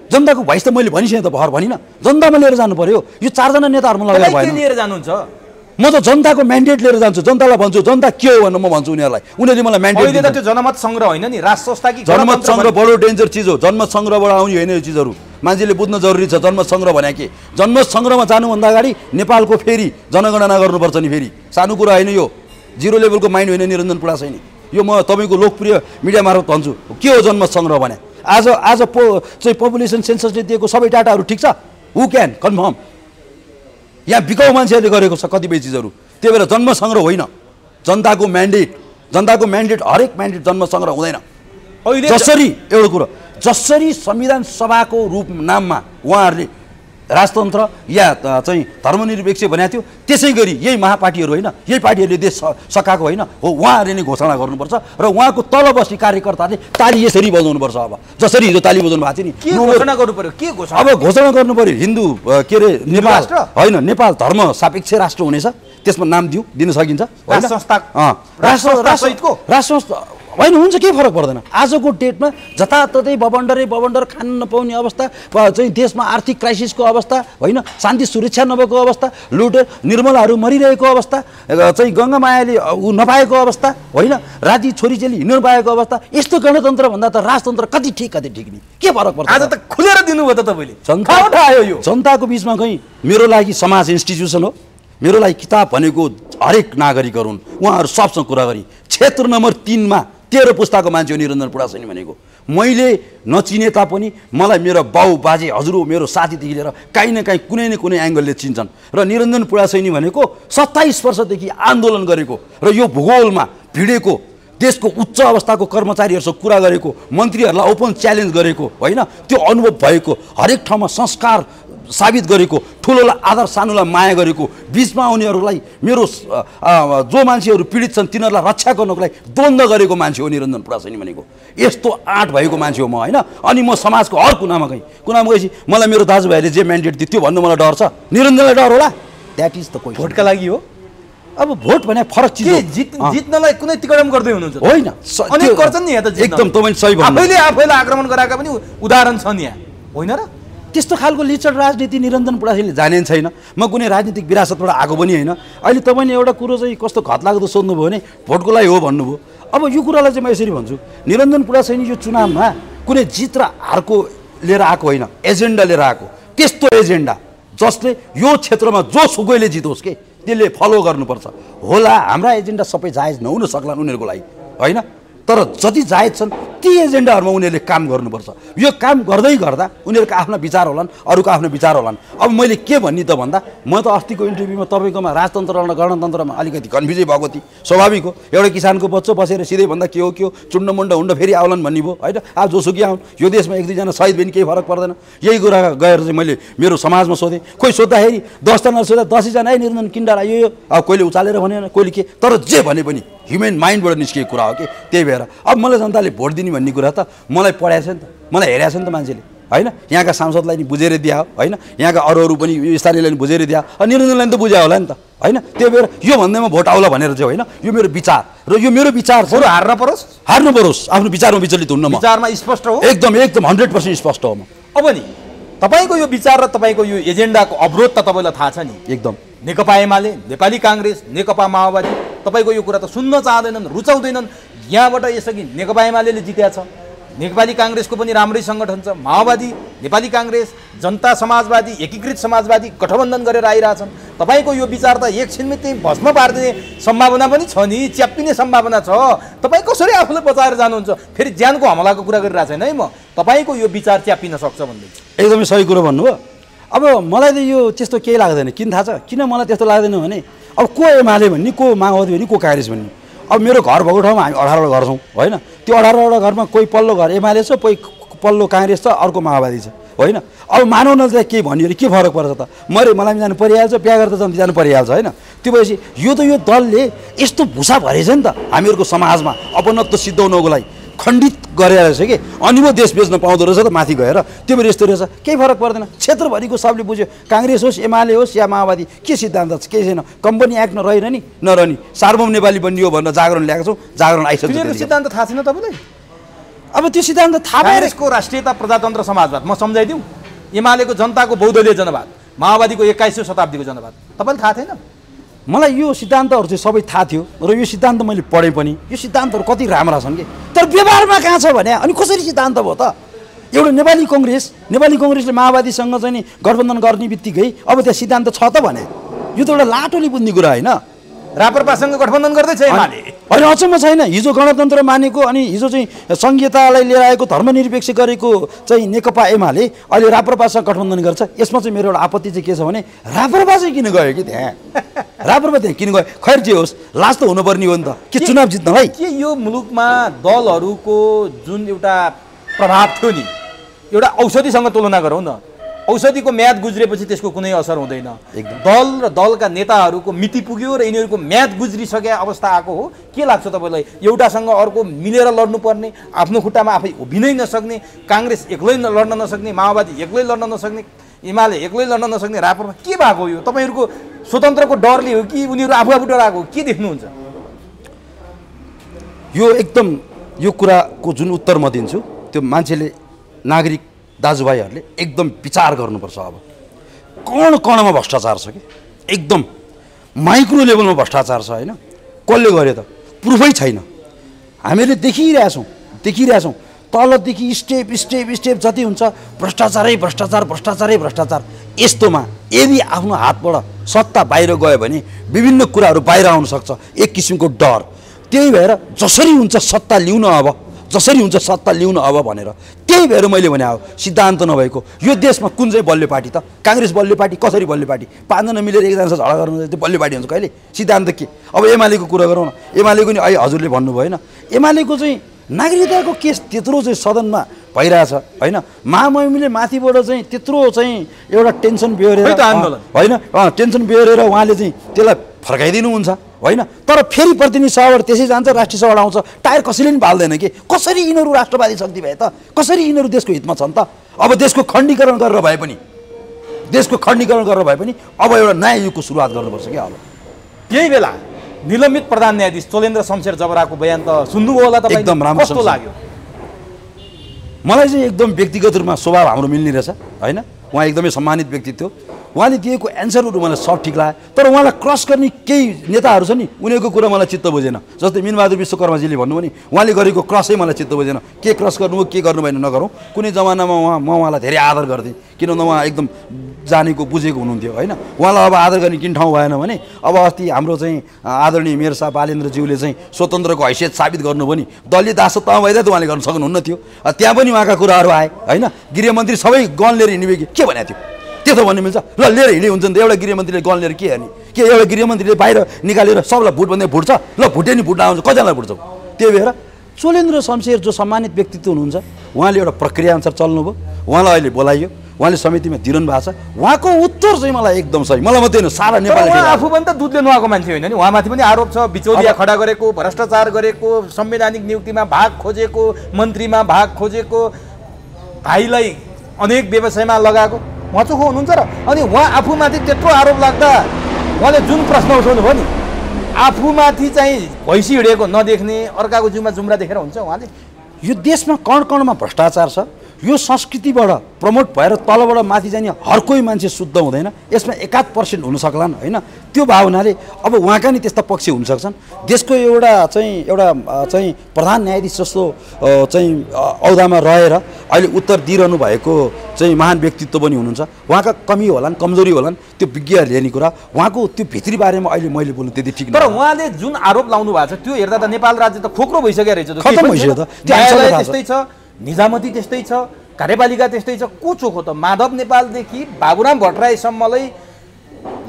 जनताको भोइस त मैले भनिसकेँ त, भर भनिनँ, जनतामा लिएर जानु पर्यो। यो 4 जना नेताहरूमा लगाएर भएन। लिएर जानुहुन्छ? म त जनताको म्यान्डेट लिएर जान्छु, जनतालाई भन्छु जनता के हो भनेर म भन्छु उनीहरूलाई, उनीहरूले मलाई म्यान्डेट दिन्छ। त्यो जनमत सङ्ग्रह होइन नि, राज संस्था कि जनमत सङ्ग्रह बडो डेन्जर चिज हो। जनमत सङ्ग्रहबाट आउने होइन यो चिजहरू, मान्छेले बुझ्न जरुरी छ। जनमत सङ्ग्रह भने के? जनमत सङ्ग्रहमा जानुभन्दा अगाडि नेपालको फेरि जनगणना गर्नुपर्छ नि। फेरि सानो कुरा होइन यो, 0 लेभलको माइन्ड होइन निरञ्जन पुडा छैन यो। म तपाईँको लोकप्रिय मिडिया मार्फत भन्छु के हो जनमत सङ्ग्रह भने। आज चाहिँ पपुलेसन सेन्ससले दिएको सबै डाटाहरू ठिक छ, हु क्यान कन्फर्म? यहाँ बिकाउ मान्छेहरूले गरेको छ कतिपय चिजहरू। त्यही भएर जन्म सङ्ग्रह होइन, जनताको म्यान्डेट हरेक म्यान्डेट जन्म सङ्ग्रह हुँदैन। जसरी एउटा कुरो, जसरी संविधान सभाको रूप नाममा उहाँहरूले राजतन्त्र या चाहिँ धर्मनिरपेक्ष भनेको थियो, त्यसै गरी यही महापार्टीहरू होइन, यही पार्टीहरूले देश सकाएको होइन हो, उहाँहरूले नै घोषणा गर्नुपर्छ र उहाँको तल बस्ने कार्यकर्ताले ताली यसरी बजाउनुपर्छ। अब जसरी हिजो ताली बजाउनु भएको थियो नि, घोषणा गर्नु पर्यो। के घोषणा? अब घोषणा गर्नु पर्यो हिन्दू के अरे नेपाल होइन, नेपाल धर्म सापेक्ष राष्ट्र हुनेछ, त्यसमा नाम दिन सकिन्छ। राज संस्था होइन, हुन्छ, केही फरक पर्दैन। आजको डेटमा जताततै बबन्डर खान नपाउने अवस्था चाहिँ, देशमा आर्थिक क्राइसिसको अवस्था होइन, शान्ति सुरक्षा नभएको अवस्था, लुटेर निर्मलाहरू मरिरहेको अवस्था चाहिँ, गङ्गामायाले नपाएको अवस्था होइन, राति छोरीचेली हिँड्नु नपाएको अवस्था, यस्तो गणतन्त्र भन्दा त राजतन्त्र कति ठिक नि, के फरक पर्छ? आज त खुलेर दिनुभयो त तपाईँले। जनताको बिचमा कहीँ मेरो लागि समाज इन्स्टिट्युसन हो, मेरो लागि किताब भनेको हरेक नागरिकहरू हुन्, उहाँहरू सबसँग कुरा गरी। क्षेत्र नम्बर 3 मा 13 पुस्ताको मान्छे हो निरञ्जन पुडासैनी भनेको। मैले नचिने तापनि मलाई मेरो बाउ बाजे हजुर मेरो साथीदेखि लिएर काहीँ न काहीँ कुनै न कुनै एङ्गलले चिन्छन्। र निरञ्जन पुडासैनी भनेको 27 वर्षदेखि आन्दोलन गरेको र यो भूगोलमा भिडेको, देशको उच्च अवस्थाको कर्मचारीहरूसँग कुरा गरेको, मन्त्रीहरूलाई ओपन च्यालेन्ज गरेको होइन, त्यो अनुभव भएको, हरेक ठाउँमा संस्कार साबित गरेको, ठुलोलाई आदर सानोलाई माया गरेको, बिचमा आउनेहरूलाई मेरो जो मान्छेहरू पीडित छन् तिनीहरूलाई रक्षा गर्नको लागि द्वन्द्व गरेको मान्छे हो निरञ्जन पुडासैनी भनेको। यस्तो आँट भएको मान्छे हो म होइन। अनि म समाजको हर कुनामा गएपछि मलाई मेरो दाजुभाइले जे म्यान्डेट दियो त्यो भन्नु मलाई डर छ, निरञ्जनलाई डर होला? That is the question. Vodka लागि हो? अब भोट भने फरक चिज हो। जित्नलाई कुनै तिकडम गर्दै हुनुहुन्छ होइन, अनेक गर्छन् नि यहाँ त। एकदम तपाईँ सही भन्नु। आफैले आक्रमण गराएका पनि उदाहरण छन् यहाँ, होइन र? त्यस्तो खालको लिचड राजनीति निरञ्जन पुडासैनीले जाने छैन। म कुनै राजनीतिक विरासतबाट आएको पनि होइन। अहिले तपाईँले एउटा कुरो चाहिँ कस्तो घतलाग्दो सोध्नुभयो भने भोटको लागि हो भन्नुभयो। अब यो कुरालाई चाहिँ म यसरी भन्छु, निरञ्जन पुडासैनी यो चुनावमा कुनै जित र हारको लिएर आएको होइन, एजेन्डा लिएर आएको। त्यस्तो एजेन्डा जसले यो क्षेत्रमा जो सुकैले जितोस् के त्यसले फलो गर्नुपर्छ होला। हाम्रा एजेन्डा सबै जायज नहुन सक्लान् उनीहरूको लागि होइन, तर जति जायज छन् ती एजेन्डाहरूमा उनीहरूले काम गर्नुपर्छ। यो काम गर्दै गर्दा उनीहरूको आफ्नो विचार होलान्, अरूको आफ्नो विचार होलान्। अब मैले के भन्ने त भन्दा म त अस्तिको इन्टरभ्यूमा तपाईँकोमा राजतन्त्र र गणतन्त्रमा अलिकति कन्फ्युजै भएको थिएँ, स्वाभाविक हो। एउटा किसानको बच्चो बसेर सिधै भन्दा के हो चुन्ड मुन्ड हुन्ड फेरि आउलान् भन्ने भयो होइन। अब जोसुकै आउन्, यो देशमा एक दुईजना शहीद पनि केही फरक पर्दैन। यही कुरा गएर चाहिँ मैले मेरो समाजमा सोधेँ, कोही सोद्धाखेरि 10 जना सोध्दा 10 जना निरञ्जन किन्डाला यो अब कोहीले उचालेर भनेन, कोहीले के, तर जे भने पनि ह्युमन माइन्डबाट निस्किएको कुरा हो कि। त्यही भएर अब मलाई जनताले भोट दिने भन्ने कुरा त मलाई पढाएको छ नि त, मलाई हेरेको छ नि त मान्छेले होइन। यहाँका सांसदलाई नि बुझेर दिया होइन, यहाँका अरू पनि स्थानीयलाई नि बुझेर दिया, निरञ्जनलाई नि त बुझायो होला नि त होइन। त्यही भएर यो भन्दैमा भोट आउला भनेर चाहिँ होइन, यो मेरो विचार र यो मेरो विचार बरु हार्न परोस्, आफ्नो विचारमा विचलित हुन्न, म विचारमा स्पष्ट हो, एकदम 100% स्पष्ट हो म। अब नि तपाईँको यो विचार र तपाईँको यो एजेन्डाको अवरोध त तपाईँलाई थाहा छ नि, एकदम नेकपा एमाले, नेपाली काङ्ग्रेस, नेकपा माओवादी तपाईँको यो कुरा त सुन्न चाहँदैनन्, रुचाउँदैनन्। यहाँबाट यसअघि नेकपा एमाले जित्या छ, नेपाली काङ्ग्रेसको पनि राम्रै सङ्गठन छ, माओवादी, नेपाली काङ्ग्रेस, जनता समाजवादी, एकीकृत समाजवादी गठबन्धन गरेर आइरहेछन्। तपाईँको यो विचार त एकछिनमै त्यही भस्म पारिदिने सम्भावना पनि छ नि, च्याप्पिने सम्भावना छ। तपाईँ कसरी आफूलाई बचाएर जानुहुन्छ? फेरि ज्यानको हमलाको कुरा गरिरहेको छैन है म, तपाईँको यो विचार च्याप्पिन सक्छ भन्दैछु। एकदमै सही कुरो भन्नुभयो। अब मलाई त यो त्यस्तो केही लाग्दैन। किन थाहा छ किन मलाई त्यस्तो लाग्दैन भने अब को एमाले भन्ने, को माओवादी भन्ने, को काङ्ग्रेस भन्ने। अब मेरो घर भएको ठाउँमा हामी 18वटा घर छौँ होइन। त्यो 18वटा घरमा कोही पल्लो घर एमाले छ, कोही पल्लो काङ्ग्रेस छ, अर्को माओवादी छ होइन। अब मानव न चाहिँ के भन्यो भने के फरक पर्छ त, मलाई पनि जानु परिहाल्छ, बिहा गरेर त जानु परिहाल्छ होइन। त्यो भएपछि यो दलले यस्तो भुसा भरेछ नि त हामीहरूको समाजमा अपनत्व सिद्धाउनको लागि खण्डित गरेर रहेछ कि, अनि वो देश बेच्न पाउँदो रहेछ त माथि गएर। त्यो भएर यस्तो रहेछ, केही फरक पर्दैन। क्षेत्रभरिको सबले बुझ्यो, काङ्ग्रेस होस्, एमाले होस् या माओवादी, के सिद्धान्त छ, केही छैन। कम्पनी एक्ट नरहने नरहने, सार्वभौम नेपाली बनियो भनेर जागरण ल्याएको छौँ, जागरण आइसक्यो। सिद्धान्त थाहा छैन तपाईँलाई? अब त्यो सिद्धान्त थाहा भएर काङ्ग्रेसको राष्ट्रियता प्रजातन्त्र समाजवाद म सम्झाइदिउँ, एमालेको जनताको बहुदलीय जनवाद, माओवादीको 21औं शताब्दीको जनवाद, तपाईँलाई थाहा थिएन? मलाई यो सिद्धान्तहरू चाहिँ सबै थाहा थियो र यो सिद्धान्त मैले पढेँ पनि। यो सिद्धान्तहरू कति राम्रा छन् कि, तर व्यवहारमा कहाँ छ भने अनि कसरी सिद्धान्त भयो त? एउटा नेपाली कङ्ग्रेसले माओवादीसँग चाहिँ नि गठबन्धन गर्ने बित्तिकै अब त्यहाँ सिद्धान्त छ त भने यो त एउटा लाटोले बुझ्ने कुरा होइन। राप्रपासँग गठबन्धन गर्दैछ एमाले, होइन अचम्म छैन। हिजो गणतन्त्र मानेको अनि हिजो चाहिँ संहितालाई लिएर आएको, धर्मनिरपेक्ष गरेको चाहिँ नेकपा एमाले अहिले राप्रपासँग गठबन्धन गर्छ। यसमा चाहिँ मेरो एउटा आपत्ति चाहिँ के छ भने राप्रपा चाहिँ किन गयो कि त्यहाँ? राप्रपा त्यहाँ किन गयो? खैर जे होस्, लास्ट त हुनुपर्ने हो नि त, के चुनाव जित्नलाई। के यो मुलुकमा दलहरूको जुन एउटा प्रभाव थियो नि, एउटा औषधिसँग तुलना गरौँ न। औषधिको म्याद गुज्रेपछि त्यसको कुनै असर हुँदैन। दल र दलका नेताहरूको मिति पुग्यो र यिनीहरूको म्याद गुज्रिसके अवस्था आएको हो। के लाग्छ तपाईँलाई? एउटासँग अर्को मिलेर लड्नुपर्ने, आफ्नो खुट्टामा आफै उभिनै नसक्ने, काङ्ग्रेस एक्लै लड्न नसक्ने, माओवादी एक्लै लड्न नसक्ने, एमाले एक्लै लड्न नसक्ने, राप्रपा के भएको यो? तपाईँहरूको स्वतन्त्रको डरले हो कि उनीहरू आफू डराएको हो? के देख्नुहुन्छ? यो एकदम यो कुराको जुन उत्तर म दिन्छु त्यो मान्छेले, नागरिक दाजुभाइहरूले एकदम विचार गर्नुपर्छ। अब कणमा भ्रष्टाचार छ कि, एकदम माइक्रो लेभलमा भ्रष्टाचार छ होइन। कसले गर्यो त? प्रुफै छैन। हामीले देखिरहेछौँ तलदेखि स्टेप जति हुन्छ भ्रष्टाचार। यस्तोमा यदि आफ्नो हातबाट सत्ता बाहिर गयो भने विभिन्न कुराहरू बाहिर आउन सक्छ, एक किसिमको डर। त्यही भएर जसरी हुन्छ सत्ता ल्याउन अब भनेर त्यही भएर मैले भने हो सिद्धान्त नभएको यो देशमा कुन चाहिँ बल्यो पार्टी त? काङ्ग्रेस बल्यो पार्टी? कसरी बल्यो पार्टी? 5 जना मिलेर एकजनासँग झगडा गर्नु त्यो बल्यो पार्टी हुन्छ कहिले? सिद्धान्त के? अब एमालेको कुरा गरौँ न। एमालेको नि अहिले हजुरले भन्नुभयो होइन, एमालेको चाहिँ नागरिकताको केस त्यत्रो चाहिँ सदनमा भइरहेछ होइन। महामहिमले माथिबाट चाहिँ त्यत्रो चाहिँ एउटा टेन्सन बिहोरेर होइन, टेन्सन बिहोरेर उहाँले चाहिँ त्यसलाई फर्काइदिनुहुन्छ होइन। तर फेरि प्रतिनिधि सभाबाट त्यसै जान्छ, राष्ट्रिय सभाबाट आउँछ, टायर कसैले पनि बाल्दैन कि। कसरी यिनीहरू राष्ट्रवादी शक्ति भए त? कसरी यिनीहरू देशको हितमा छन् त? अब देशको खण्डीकरण गरेर भए पनि अब एउटा नयाँ युगको सुरुवात गर्नुपर्छ क्या। अब यही बेला निलम्बित प्रधान न्यायाधीश चोलेन्द्र शमशेर जबराको बयान त सुन्नुभयो होला तपाईँ? एकदम राम्रो। कस्तो लाग्यो? मलाई चाहिँ एकदम व्यक्तिगत रूपमा स्वभाव हाम्रो मिल्ने रहेछ होइन। उहाँ एकदमै सम्मानित व्यक्तित्व, उहाँले दिएको एन्सरहरू मलाई सब ठिक लाग्यो तर उहाँलाई क्रस गर्ने केही नेताहरू छ नि उनीहरूको कुरा मलाई चित्त बुझेन जस्तै मिनबहादुर विश्वकर्माजीले भन्नु भने उहाँले गरेको क्रसै मलाई चित्त बुझेन के क्रस गर्नुभयो के गर्नु भएन नगरौँ कुनै जमानामा म उहाँलाई धेरै आदर गर्थेँ किनभने उहाँ एकदम जानेको बुझेको हुनुहुन्थ्यो होइन उहाँलाई अब आदर गर्ने किन ठाउँ भएन भने अब अस्ति हाम्रो चाहिँ आदरणीय मेयर साहब बालेन्द्रज्यूले चाहिँ स्वतन्त्रको हैसियत साबित गर्नुभयो नि दलीय दासत्व तह भइदिए त उहाँले गर्न सक्नुहुन्न थियो त्यहाँ पनि उहाँका कुराहरू आए होइन गृहमन्त्री सबै गन लिएर हिँड्ने के भनेको थियो त्यस्तो भन्नु मिल्छ ल लिएर हिँडे हुन्छ नि त एउटा गृहमन्त्रीले गन लिएर के हेर्ने के एउटा गृहमन्त्रीले बाहिर निकालेर सबलाई भुट भन्दै भुट्छ ल भुटे नि भुट्न आउँछ कतिजनालाई भुट्छ त्यही भएर चोलेन्द्र शमशेर जो सम्मानित व्यक्तित्व हुनुहुन्छ उहाँले एउटा प्रक्रियाअनुसार चल्नुभयो उहाँलाई अहिले बोलाइयो उहाँले समितिमा दिइरहनु भएको छ उहाँको उत्तर चाहिँ मलाई एकदम सही मलाई मात्रै होइन सारा नेपाली आफू पनि त दुधले नुहाएको मान्छे होइन नि उहाँमाथि पनि आरोप छ बिचौलिया खडा गरेको भ्रष्टाचार गरेको संवैधानिक नियुक्तिमा भाग खोजेको मन्त्रीमा भाग खोजेको भाइलाई अनेक व्यवसायमा लगाएको उहाँ चोखो हुनुहुन्छ र अनि उहाँ आफूमाथि त्यत्रो आरोप लाग्दा उहाँले जुन प्रश्न उठाउनु भयो नि आफूमाथि चाहिँ भैँसी हिँडेको नदेख्ने अर्काको जिउमा जुम्रा देखेर हुन्छ उहाँले यो देशमा कण कणमा भ्रष्टाचार छ यो संस्कृतिबाट प्रमोट भएर तलबाट माथि जाने हर कोही मान्छे शुद्ध हुँदैन यसमा 1% हुन सक्लान् होइन त्यो भावनाले अब उहाँका नि त्यस्ता पक्ष हुन सक्छन् देशको एउटा चाहिँ प्रधान न्यायाधीश जस्तो चाहिँ औदामा रहेर अहिले उत्तर दिइरहनु भएको चाहिँ महान व्यक्तित्व पनि हुनुहुन्छ उहाँका कमी होलान् कमजोरी होलान् त्यो विज्ञहरूले हेर्ने कुरा उहाँको त्यो भित्री बारेमा अहिले मैले बोल्नु त्यति ठिक तर उहाँले जुन आरोप लाउनु भएको छ त्यो हेर्दा त नेपाल राज्य त खोक्रो भइसकेको रहेछ खतम भइसक्यो त त्यस्तै छ निजामती त्यस्तै छ कार्यपालिका त्यस्तै छ को चोखो त माधव नेपालदेखि बाबुराम भट्टराईसम्मलाई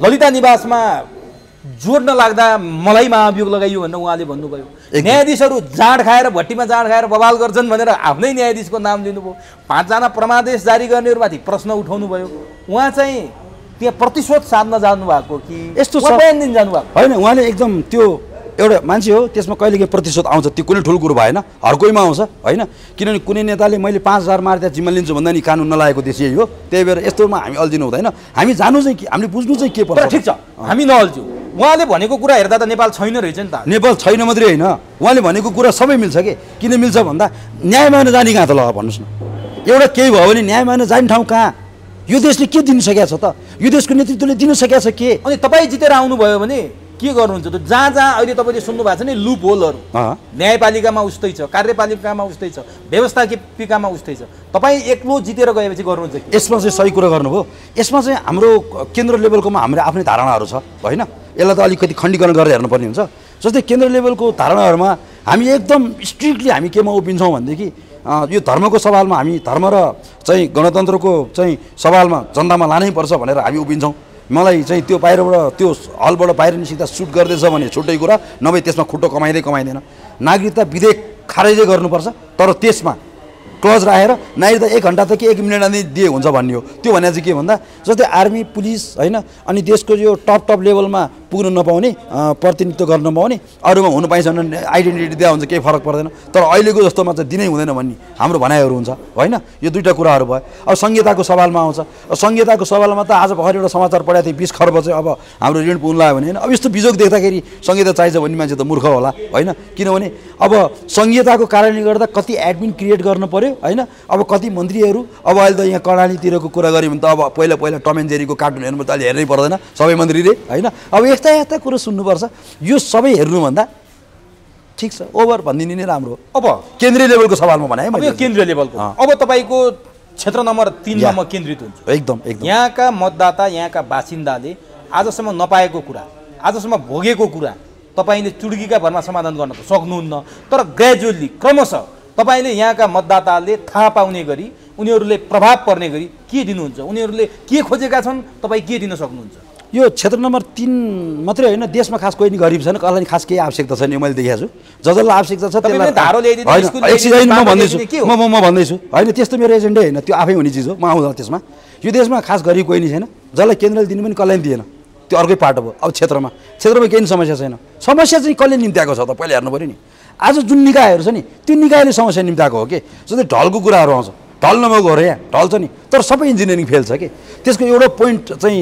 ललिता निवासमा जोड्न लाग्दा मलाई महाभियोग लगाइयो भनेर उहाँले भन्नुभयो न्यायाधीशहरू जाँड खाएर भट्टीमा जाँड खाएर बवाल गर्छन् भनेर आफ्नै न्यायाधीशको नाम लिनुभयो 5 जना परमादेश जारी गर्नेहरूमाथि प्रश्न उठाउनु भयो उहाँ चाहिँ त्यहाँ प्रतिशोध साध्न जानुभएको कि यस्तो बयान दिन जानुभएको होइन उहाँले एकदम त्यो एउटा मान्छे हो त्यसमा कहिलेकाहीँ प्रतिशोध आउँछ त्यो कुनै ठुलो कुरो भएन हर कोहीमा आउँछ होइन किनभने कुनै नेताले मैले 5000 मार्दा जिम्मा लिन्छु भन्दा नि कानुन नलागेको देश यही हो त्यही भएर यस्तोमा हामी अल्झिनु हुँदैन हामी जानु चाहिँ के हामीले बुझ्नु चाहिँ के पर्छ ठिक छ हामी नअल्झ्यौँ उहाँले भनेको कुरा हेर्दा त नेपाल छैन रहेछ नि त नेपाल छैन मात्रै होइन उहाँले भनेको कुरा सबै मिल्छ के किन मिल्छ भन्दा न्यायमा नजाने कहाँ त ल भन्नुहोस् न एउटा केही भयो भने न्यायमा नजाने ठाउँ कहाँ यो देशले के दिन सकेको छ त यो देशको नेतृत्वले दिन सकेको छ के अनि तपाईँ जितेर आउनुभयो भने के गर्नुहुन्छ त जहाँ जहाँ अहिले तपाईँले सुन्नु भएको छ नि लुप होलहरू न्यायपालिकामा उस्तै छ कार्यपालिकामा उस्तै छ व्यवस्थापिकामा उस्तै छ तपाईँ एक्लो जितेर गएपछि गर्नुहुन्छ यसमा चाहिँ सही कुरा गर्नुभयो यसमा चाहिँ हाम्रो केन्द्र लेभलकोमा हाम्रो आफ्नै धारणाहरू छ होइन यसलाई त अलिकति खण्डीकरण गरेर हेर्नुपर्ने हुन्छ जस्तै केन्द्र लेभलको धारणाहरूमा हामी एकदम स्ट्रिक्टली हामी केमा उभिन्छौँ भनेदेखि यो धर्मको सवालमा हामी धर्म र चाहिँ गणतन्त्रको चाहिँ सवालमा जनतामा लानै पर्छ भनेर हामी उभिन्छौँ मलाई चाहिँ त्यो बाहिरबाट त्यो हलबाट बाहिर निस्किँदा सुट गर्दैछ भने छुट्टै कुरा नभए त्यसमा खुट्टो कमाइँदैन नागरिकता विधेयक खारेजै गर्नुपर्छ तर त्यसमा क्लज राखेर नागरिकता 1 घन्टा त कि 1 मिनट नै दिए हुन्छ भन्ने हो त्यो भने चाहिँ के भन्दा जस्तै आर्मी पुलिस होइन अनि देशको यो टप लेभलमा पुग्न नपाउने प्रतिनिधित्व गर्न नपाउने अरूमा हुनु पाइन्छ भने आइडेन्टिटी दिया हुन्छ केही फरक पर्दैन तर अहिलेको जस्तोमा चाहिँ दिनै हुँदैन भन्ने हाम्रो भनाइहरू हुन्छ होइन यो दुईवटा कुराहरू भयो अब संहिताको सवालमा आउँछ संहिताको सवालमा त आज भर्खर एउटा समाचार पढाएको थिएँ 20 खर्ब चाहिँ अब हाम्रो ऋण पुग्न लाग्यो भने होइन अब यस्तो बिजोग देख्दाखेरि संहिता चाहिन्छ भन्ने मान्छे त मूर्ख होला होइन किनभने अब संहिताको कारणले गर्दा कति एडमिन क्रिएट गर्नु पर्यो होइन अब कति मन्त्रीहरू अब अहिले त यहाँ कर्णालीतिरको कुरा गऱ्यो भने त अब पहिला टम एन्ड जेरीको कार्टुन हेर्नु त अहिले हेर्नै पर्दैन सबै मन्त्रीले होइन अब यस्ता कुरो सुन्नुपर्छ यो सबै हेर्नुभन्दा ठिक छ ओभर भनिदिनु नै राम्रो अब केन्द्रीय लेभलको सवालमा भने यो केन्द्रीय लेभलको अब तपाईँको क्षेत्र नम्बर 3 मा म केन्द्रित हुन्छु एकदम यहाँका मतदाता यहाँका बासिन्दाले आजसम्म नपाएको कुरा आजसम्म भोगेको कुरा तपाईँले चुड्कीका भरमा समाधान गर्न त सक्नुहुन्न तर ग्रेजुअली क्रमशः तपाईँले यहाँका मतदाताले थाहा पाउने गरी उनीहरूले प्रभाव पर्ने गरी के दिनुहुन्छ उनीहरूले के खोजेका छन् तपाईँ के दिन सक्नुहुन्छ यो क्षेत्र नम्बर 3 मात्रै होइन देशमा खास कोही नि गरिब छैन कसैलाई खास केही आवश्यकता छैन मैले देखेको छु जसलाई आवश्यकता छ त्यसलाई म भन्दैछु होइन त्यस्तो मेरो एजेन्डै होइन त्यो आफै हुने चिज हो म आउँदैन त्यसमा यो देशमा खास गरिब कोही नि छैन जसलाई केन्द्रले दिनु पनि कसैलाई दिएन त्यो अर्कै पाटो भयो अब क्षेत्रमा केही समस्या छैन समस्या चाहिँ कसले निम्त्याएको छ त पहिला हेर्नु पऱ्यो नि आज जुन निकायहरू छ नि त्यो निकायले समस्या निम्त्याएको हो कि जस्तै ढलको कुराहरू आउँछ ढल नभएको हो र यहाँ ढल छ नि तर सबै इन्जिनियरिङ फेल छ कि त्यसको एउटा पोइन्ट चाहिँ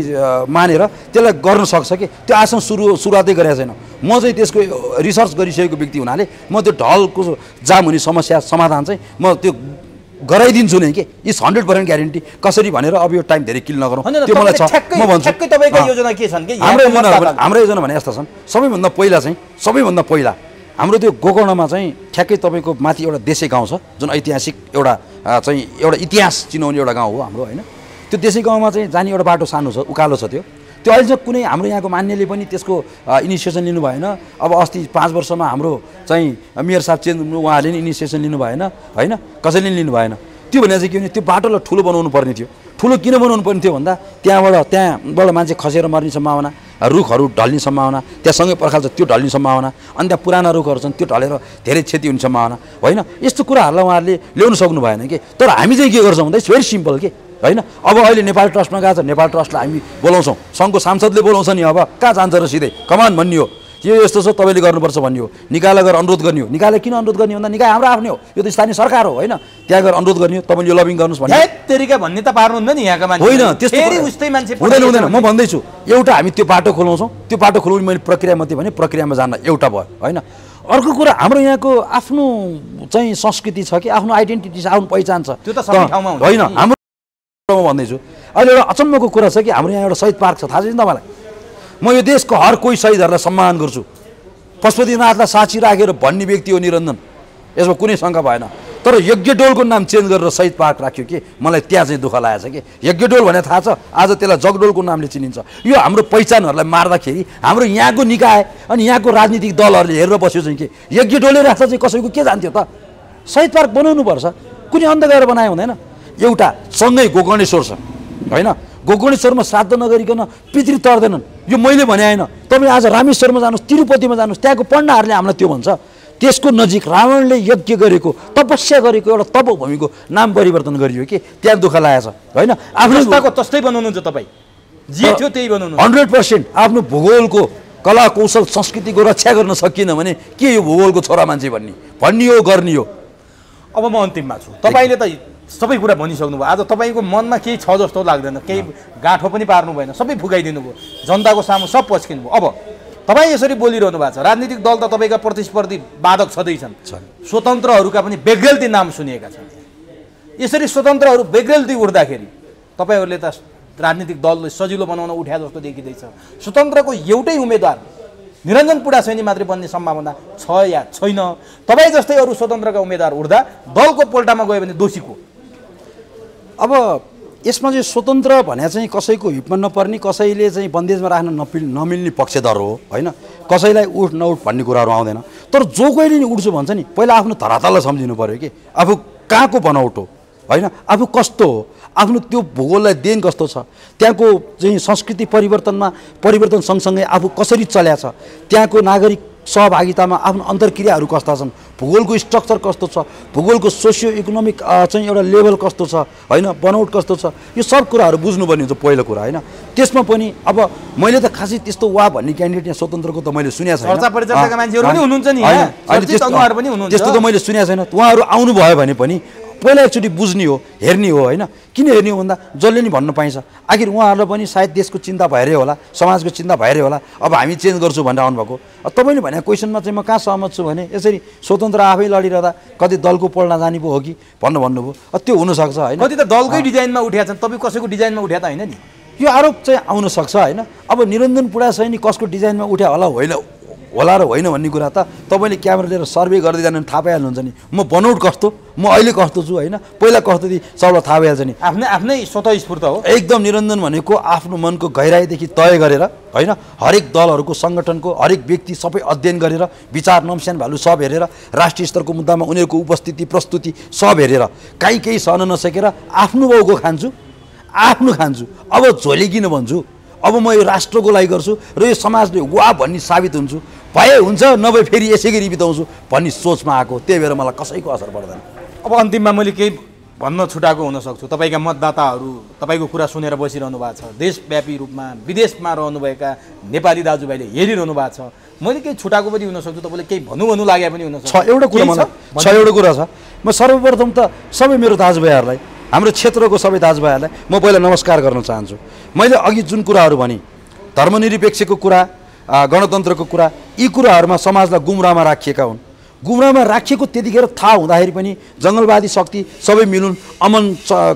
मानेर त्यसलाई गर्न सक्छ कि त्यो आजसम्म सुरुवातै गरेको छैन म चाहिँ त्यसको रिसर्च गरिसकेको व्यक्ति हुनाले म त्यो ढलको जाम हुने समस्या समाधान चाहिँ म त्यो गराइदिन्छु नै के इज 100% ग्यारेन्टी कसरी भनेर अब यो टाइम धेरै किल नगरौँ त्यो मलाई छ म भन्छु तपाईँको योजना के छन् कि हाम्रो योजना भने यस्ता छन् सबैभन्दा पहिला हाम्रो त्यो गोकर्णमा चाहिँ ठ्याक्कै तपाईँको माथि एउटा देशै गाउँ छ जुन ऐतिहासिक एउटा इतिहास चिनाउने एउटा गाउँ हो हाम्रो होइन त्यो देशै गाउँमा चाहिँ जाने एउटा बाटो सानो छ उकालो छ त्यो अहिलेसम्म कुनै हाम्रो यहाँको मान्यले पनि त्यसको इनिसिएसन लिनु भएन अब अस्ति 5 वर्षमा हाम्रो चाहिँ मेयर साहब चेन्ज उहाँहरूले नि इनिसिएसन लिनु भएन होइन कसैले पनि लिनु भएन त्यो भने चाहिँ के भने त्यो बाटोलाई ठुलो बनाउनु पर्ने थियो ठुलो किन बनाउनु पर्ने थियो भन्दा त्यहाँबाट मान्छे खसेर मर्ने सम्भावना रुखहरू ढल्ने सम्भावना त्यहाँसँगै पर्खाल्छ त्यो ढल्ने सम्भावना अनि त्यहाँ पुराना रुखहरू छन् त्यो ढलेर धेरै क्षति हुने सम्भावना होइन यस्तो कुराहरूलाई उहाँहरूले ल्याउनु सक्नु भएन कि तर हामी चाहिँ के गर्छौँ भन्दा इट्स भेरी सिम्पल के होइन अब अहिले नेपाल ट्रस्टमा गएको छ नेपाल ट्रस्टलाई हामी बोलाउँछौँ सङ्घको सांसदले बोलाउँछ नि अब कहाँ जान्छ र सिधै कमान भन्ने हो यो यस्तो छ तपाईँले गर्नुपर्छ भन्ने हो निकायलाई गएर अनुरोध गर्ने हो निकायले किन अनुरोध गर्ने भन्दा निकाय हाम्रो आफ्नै हो यो त स्थानीय सरकार हो होइन त्यहाँ गएर अनुरोध गर्ने हो तपाईँले यो लबिङ गर्नुहोस् भन्ने तरिका भन्ने त पार्नुहुन्न नि यहाँका मान्छे होइन त्यस्तो हुँदैन म भन्दैछु एउटा हामी त्यो बाटो खोलाउँछौँ त्यो बाटो खोलाउने मैले प्रक्रिया मात्रै भने प्रक्रियामा जान्न एउटा भयो होइन अर्को कुरा हाम्रो यहाँको आफ्नो चाहिँ संस्कृति छ कि आफ्नो आइडेन्टिटी छ आफ्नो पहिचान छ त्यो त सबै ठाउँमा हुन्छ होइन हाम्रो म भन्दैछु अहिले एउटा अचम्मको कुरा छ कि हाम्रो यहाँ एउटा शहीद पार्क छ थाहा छ नि तपाईँलाई म यो देशको हर कोही शहीदहरूलाई सम्मान गर्छु पशुपतिनाथलाई साक्षी राखेर भन्ने व्यक्ति हो निरञ्जन यसमा कुनै शङ्का भएन तर यज्ञडोलको नाम चेन्ज गरेर शहीद पार्क राख्यो कि मलाई त्यहाँ चाहिँ दुःख लागेको छ कि यज्ञडोल भने थाहा छ आज त्यसलाई जगडोलको नामले चिनिन्छ यो हाम्रो पहिचानहरूलाई मार्दाखेरि हाम्रो यहाँको निकाय अनि यहाँको राजनीतिक दलहरूले हेरेर बस्यो चाहिँ के यज्ञडोले राख्दा चाहिँ कसैको के जान्थ्यो त शहीद पार्क बनाउनुपर्छ कुनै अन्त गएर बनायो हुँदैन एउटा सँगै गोकर्णेश्वर छ होइन गोकर्णेश्वरमा श्राद्ध नगरिकन पितृ तर्दैनन् यो मैले भने होइन तपाईँ आज रामेश्वरमा जानुहोस् तिरुपतिमा जानुहोस् त्यहाँको पण्डाहरूले हामीलाई त्यो भन्छ त्यसको नजिक रावणले यज्ञ गरेको तपस्या गरेको एउटा तपोभूमिको नाम परिवर्तन गरियो कि त्यहाँ दुःख लागेको छ होइन आफ्नो तस्तै बनाउनुहुन्छ तपाईँ जे थियो त्यही बनाउनु 100% आफ्नो भूगोलको कला कौशल संस्कृतिको रक्षा गर्न सकिएन भने के यो भूगोलको छोरा मान्छे भन्ने हो गर्ने हो अब म अन्तिममा छु तपाईँले त सबै कुरा भनिसक्नु भयो आज तपाईँको मनमा केही छ जस्तो लाग्दैन केही गाँठो पनि पार्नु भएन सबै फुकाइदिनु भयो जनताको सामु सब पस्किनु भयो अब तपाईँ यसरी बोलिरहनु भएको छ राजनीतिक दल त तपाईँका प्रतिस्पर्धी बाधक छँदैछन् स्वतन्त्रहरूका पनि बेग्रेल्ती नाम सुनिएका छन् यसरी स्वतन्त्रहरू बेग्रेल्ती उठ्दाखेरि तपाईँहरूले त राजनीतिक दलले सजिलो बनाउन उठ्या जस्तो देखिँदैछ स्वतन्त्रको एउटै उम्मेदवार निरञ्जन पुडासैनी मात्रै बन्ने सम्भावना छ या छैन तपाईँ जस्तै अरू स्वतन्त्रका उम्मेदवार उठ्दा दलको पोल्टामा गयो भने दोषी को अब यसमा चाहिँ स्वतन्त्र भने चाहिँ कसैको हिपमा नपर्ने कसैले चाहिँ बन्देजमा राख्न नमिल्ने पक्षधर हो होइन कसैलाई उठ नउठ भन्ने कुराहरू आउँदैन तर जो कोहीले नि उठ्छु भन्छ नि पहिला आफ्नो धरातललाई सम्झिनु पऱ्यो कि आफू कहाँको बनावट हो होइन आफू कस्तो हो आफ्नो त्यो भूगोललाई देन कस्तो छ त्यहाँको चाहिँ संस्कृति परिवर्तन सँगसँगै आफू कसरी चल्या छ त्यहाँको नागरिक सहभागितामा आफ्नो अन्तर्क्रियाहरू कस्ता छन् भूगोलको स्ट्रक्चर कस्तो छ भूगोलको सोसियो इकोनोमिक चाहिँ एउटा लेभल कस्तो छ होइन बनावट कस्तो छ यो सब कुराहरू बुझ्नुपर्ने हुन्छ पहिलो कुरा होइन त्यसमा पनि अब मैले त खासै त्यस्तो वा भन्ने क्यान्डिडेट यहाँ स्वतन्त्रको त मैले सुनेको छैन त्यस्तो त मैले सुनेको छैन उहाँहरू आउनुभयो भने पनि पहिला एकचोटि बुझ्ने हो हेर्ने हो होइन किन हेर्ने हो भन्दा जसले नि भन्न पाइन्छ आखिर उहाँहरूलाई पनि सायद देशको चिन्ता भएरै होला समाजको चिन्ता भएरै होला अब हामी चेन्ज गर्छु भनेर आउनुभएको तपाईँले भनेको क्वेसनमा चाहिँ म कहाँ सहमत छु भने यसरी स्वतन्त्र आफै लडिरहँदा कति दलको पल्ना जाने पो हो कि भन्नुभयो त्यो हुनसक्छ होइन कति त दलकै डिजाइनमा उठ्या छन् तपाईँ कसैको डिजाइनमा उठ्या त होइन नि यो आरोप चाहिँ आउन सक्छ होइन अब निरञ्जन पुडासैनी कसको डिजाइनमा उठ्या होला र होइन भन्ने कुरा त तपाईँले क्यामेरा लिएर सर्वे गर्दै जानु थाहा पाइहाल्नुहुन्छ नि म बनौट कस्तो म अहिले कस्तो छु होइन पहिला कस्तो थिएँ सबलाई थाहा भइहाल्छ नि आफ्नै स्वतःस्फूर्त हो एकदम निरञ्जन भनेको आफ्नो मनको गहिराइदेखि तय गरेर होइन हरेक दलहरूको सङ्गठनको हरेक व्यक्ति सबै अध्ययन गरेर विचार नम्स्यान भ्यालु सब हेरेर राष्ट्रिय स्तरको मुद्दामा उनीहरूको उपस्थिति प्रस्तुति सब हेरेर केही सहन नसकेर आफ्नो बाउको खान्छु अब झोलिकिन भन्छु अब म यो राष्ट्रको लागि गर्छु र यो समाजले वा भन्ने साबित हुन्छु भए हुन्छ नभए फेरि यसै गरी बिताउँछु भन्ने सोचमा आएको त्यही भएर मलाई कसैको असर पर्दैन अब अन्तिममा मैले केही भन्न छुटाएको हुनसक्छु तपाईँका मतदाताहरू तपाईँको कुरा सुनेर बसिरहनु भएको छ देशव्यापी रूपमा विदेशमा रहनुभएका नेपाली दाजुभाइले हेरिरहनु भएको छ मैले केही छुटाएको पनि हुनसक्छु तपाईँले केही भन्नु लागे पनि हुनसक्छ एउटा कुरा छ म सर्वप्रथम त सबै मेरो दाजुभाइहरूलाई हाम्रो क्षेत्रको सबै दाजुभाइहरूलाई म पहिला नमस्कार गर्न चाहन्छु मैले अघि जुन कुराहरू भने धर्मनिरपेक्षको कुरा गणतन्त्रको कुरा यी कुराहरूमा समाजलाई गुमराहमा राखिएका हुन् गुमराहमा राखिएको त्यतिखेर थाहा हुँदाखेरि पनि जङ्गलवादी शक्ति सबै मिलुन्, अमन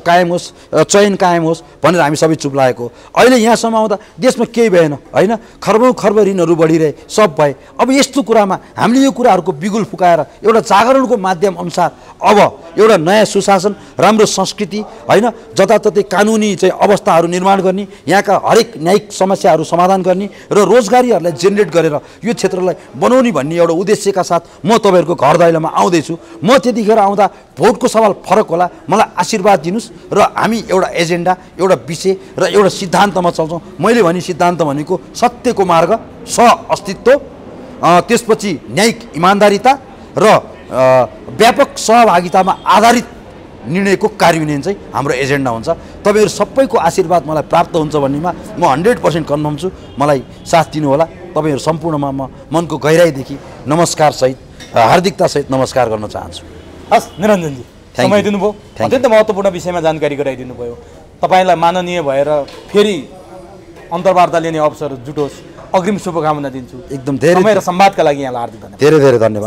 कायम होस्, चयन कायम होस् भनेर हामी सबै चुप लागेको। अहिले यहाँसम्म आउँदा देशमा केही भएन होइन, खर्बौँ खर्ब ऋणहरू बढिरहे, सब भए। अब यस्तो कुरामा हामीले यो कुराहरूको बिगुल फुकाएर एउटा जागरणको माध्यम अनुसार अब एउटा नयाँ सुशासन, राम्रो संस्कृति होइन, जताततै कानुनी चाहिँ अवस्थाहरू निर्माण गर्ने, यहाँका हरेक न्यायिक समस्याहरू समाधान गर्ने र रोजगारीहरूलाई जेनेरेट गरेर यो क्षेत्रलाई बनाउने भन्ने एउटा उद्देश्यका साथ म तपाईँहरूको घर दैलोमा आउँदैछु। म त्यतिखेर आउँदा भोटको सवाल फरक होला, मलाई आशीर्वाद दिनुहोस् र हामी एउटा एजेन्डा, एउटा विषय र एउटा सिद्धान्तमा चल्छौँ। मैले भने सिद्धान्त भनेको सत्यको मार्ग, सह-अस्तित्व, त्यसपछि न्यायिक इमान्दारिता र व्यापक सहभागितामा आधारित निर्णयको कार्यान्वयन चाहिँ हाम्रो एजेन्डा हुन्छ। तपाईँहरू सबैको आशीर्वाद मलाई प्राप्त हुन्छ भन्नेमा म 100% कन्फर्म छु। मलाई साथ दिनु होला। तपाईँहरू सम्पूर्णमा म मनको गहिराइदेखि नमस्कारसहित, हार्दिकतासहित नमस्कार गर्न चाहन्छु। हस् निरञ्जनजी, समय दिनुभयो, अत्यन्त महत्त्वपूर्ण विषयमा जानकारी गराइदिनु भयो। तपाईँलाई माननीय भएर फेरि अन्तर्वार्ता लिने अवसर जुटोस्, अग्रिम शुभकामना दिन्छु। एकदम धेरै समय र संवादका लागि यहाँलाई हार्दिक धन्यवाद। धेरै धेरै धन्यवाद।